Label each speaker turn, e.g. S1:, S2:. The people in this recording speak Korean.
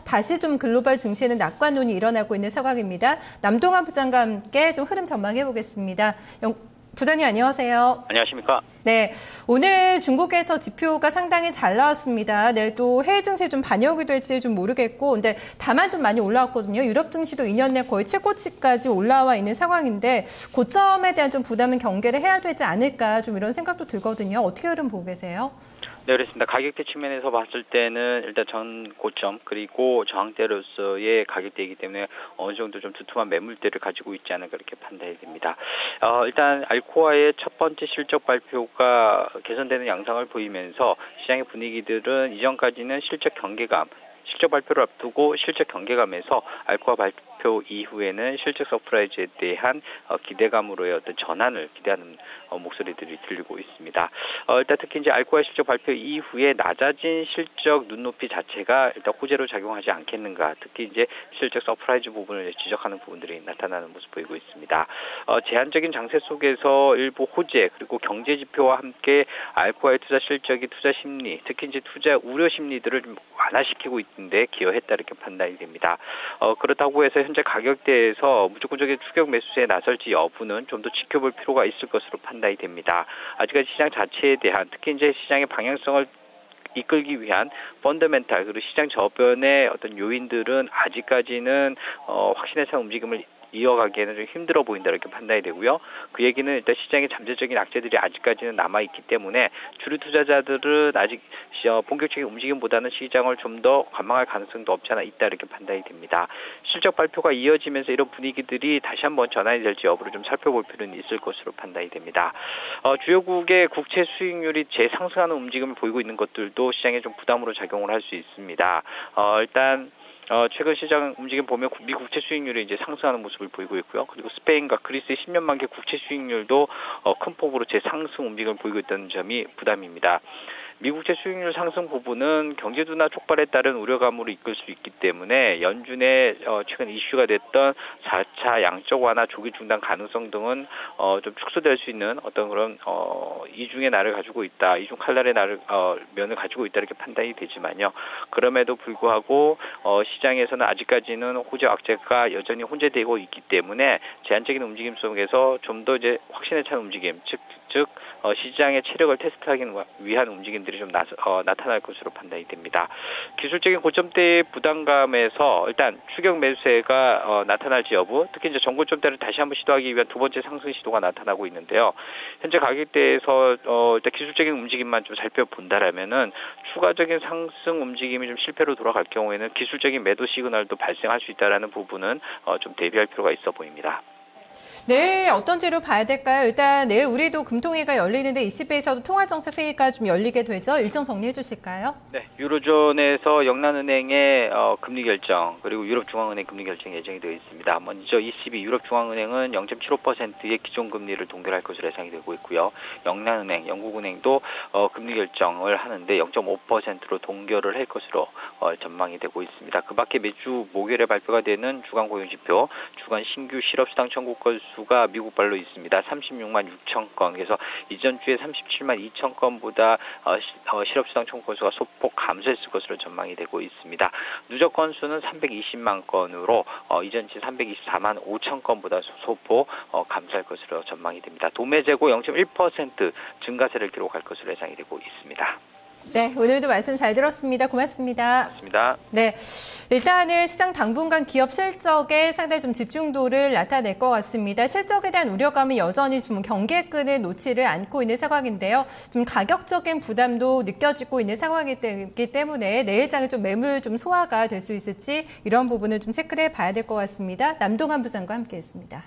S1: 다시 좀 글로벌 증시에는 낙관론이 일어나고 있는 상황입니다. 남동환 부장과 함께 좀 흐름 전망해 보겠습니다. 부장님 안녕하세요.
S2: 안녕하십니까?
S1: 네, 오늘 중국에서 지표가 상당히 잘 나왔습니다. 내일 또 해외 증시에 좀 반영이 될지 좀 모르겠고, 근데 다만 좀 많이 올라왔거든요. 유럽 증시도 2년 내 거의 최고치까지 올라와 있는 상황인데 고점에 대한 좀 부담은 경계를 해야 되지 않을까 좀 이런 생각도 들거든요. 어떻게 흐름 보고 계세요?
S2: 네, 그렇습니다. 가격대 측면에서 봤을 때는 일단 전 고점 그리고 저항대로서의 가격대이기 때문에 어느 정도 좀 두툼한 매물대를 가지고 있지 않을까 그렇게 판단이 됩니다. 일단 알코아의 첫 번째 실적 발표가 개선되는 양상을 보이면서 시장의 분위기들은 이전까지는 실적 발표를 앞두고 실적 경계감에서 알코아 발표 이후에는 실적 서프라이즈에 대한 기대감으로의 어떤 전환을 기대하는 목소리들이 들리고 있습니다. 일단 특히 이제 알코아 실적 발표 이후에 낮아진 실적 눈높이 자체가 일단 호재로 작용하지 않겠는가. 특히 이제 실적 서프라이즈 부분을 지적하는 부분들이 나타나는 모습 보이고 있습니다. 제한적인 장세 속에서 일부 호재 그리고 경제 지표와 함께 알코아의 투자 실적이 투자 심리, 특히 이제 투자 우려 심리들을 좀 완화시키고 있는데 기여했다 이렇게 판단이 됩니다. 그렇다고 해서 현재 가격대에서 무조건적인 추격 매수세에 나설지 여부는 좀 더 지켜볼 필요가 있을 것으로 판단이 됩니다. 아직까지 시장 자체에 대한 특히 이제 시장의 방향성을 이끌기 위한 펀더멘탈 그리고 시장 저변의 어떤 요인들은 아직까지는 확신에 찬 움직임을 이어가기에는 좀 힘들어 보인다 이렇게 판단이 되고요. 그 얘기는 일단 시장의 잠재적인 악재들이 아직까지는 남아있기 때문에 주류 투자자들은 아직 본격적인 움직임보다는 시장을 좀 더 관망할 가능성도 없지 않아 있다 이렇게 판단이 됩니다. 실적 발표가 이어지면서 이런 분위기들이 다시 한번 전환이 될지 여부를 좀 살펴볼 필요는 있을 것으로 판단이 됩니다. 주요국의 국채 수익률이 재상승하는 움직임을 보이고 있는 것들도 시장에 좀 부담으로 작용을 할 수 있습니다. 일단 최근 시장 움직임 보면 미 국채 수익률이 이제 상승하는 모습을 보이고 있고요. 그리고 스페인과 그리스의 10년 만기 국채 수익률도 큰 폭으로 재상승 움직임을 보이고 있다는 점이 부담입니다. 미국채 수익률 상승 부분은 경제 둔화 촉발에 따른 우려감으로 이끌 수 있기 때문에 연준의 최근 이슈가 됐던 4차 양적 완화 조기 중단 가능성 등은 좀 축소될 수 있는 어떤 그런 이중의 날을 가지고 있다, 이중 칼날의 면을 가지고 있다 이렇게 판단이 되지만요. 그럼에도 불구하고 시장에서는 아직까지는 호재 악재가 여전히 혼재되고 있기 때문에 제한적인 움직임 속에서 좀 더 이제 확신에 찬 움직임, 즉 시장의 체력을 테스트하기 위한 움직임들이 좀 나타날 것으로 판단이 됩니다. 기술적인 고점대의 부담감에서 일단 추격 매수세가 나타날지 여부, 특히 이제 전고점대를 다시 한번 시도하기 위한 두 번째 상승 시도가 나타나고 있는데요. 현재 가격대에서 일단 기술적인 움직임만 좀 살펴본다라면은 추가적인 상승 움직임이 좀 실패로 돌아갈 경우에는 기술적인 매도 시그널도 발생할 수 있다라는 부분은 좀 대비할 필요가 있어 보입니다.
S1: 내일 어떤 제로 봐야 될까요? 일단 내일 우리도 금통위가 열리는데 ECB에서도 통화정책회의가 좀 열리게 되죠. 일정 정리해 주실까요? 네,
S2: 유로존에서 영란은행의 금리 결정 그리고 유럽중앙은행 금리 결정 예정이 되어 있습니다. 먼저 ECB 유럽중앙은행은 0.75%의 기존금리를 동결할 것으로 예상이 되고 있고요. 영란은행, 영국은행도 금리 결정을 하는데 0.5%로 동결을 할 것으로 전망이 되고 있습니다. 그 밖에 매주 목요일에 발표가 되는 주간 고용지표, 주간 신규 실업수당 청구 건수가 미국 발로 있습니다. 36만 6천 건. 그래서 이전 주에 37만 2천 건보다 실업수당 청구 건수가 소폭 감소했을 것으로 전망이 되고 있습니다. 누적 건수는 320만 건으로 이전 주 324만 5천 건보다 소폭 감소할 것으로 전망이 됩니다. 도매 재고 0.1% 증가세를 기록할 것으로 예상이 되고 있습니다.
S1: 네, 오늘도 말씀 잘 들었습니다. 고맙습니다.
S2: 고맙습니다.
S1: 네, 일단은 시장 당분간 기업 실적에 상당히 좀 집중도를 나타낼 것 같습니다. 실적에 대한 우려감이 여전히 좀 경계끈을 놓지를 않고 있는 상황인데요. 좀 가격적인 부담도 느껴지고 있는 상황이기 때문에 내일장에 좀 매물 좀 소화가 될 수 있을지 이런 부분을 좀 체크를 해봐야 될 것 같습니다. 남동환 부장과 함께했습니다.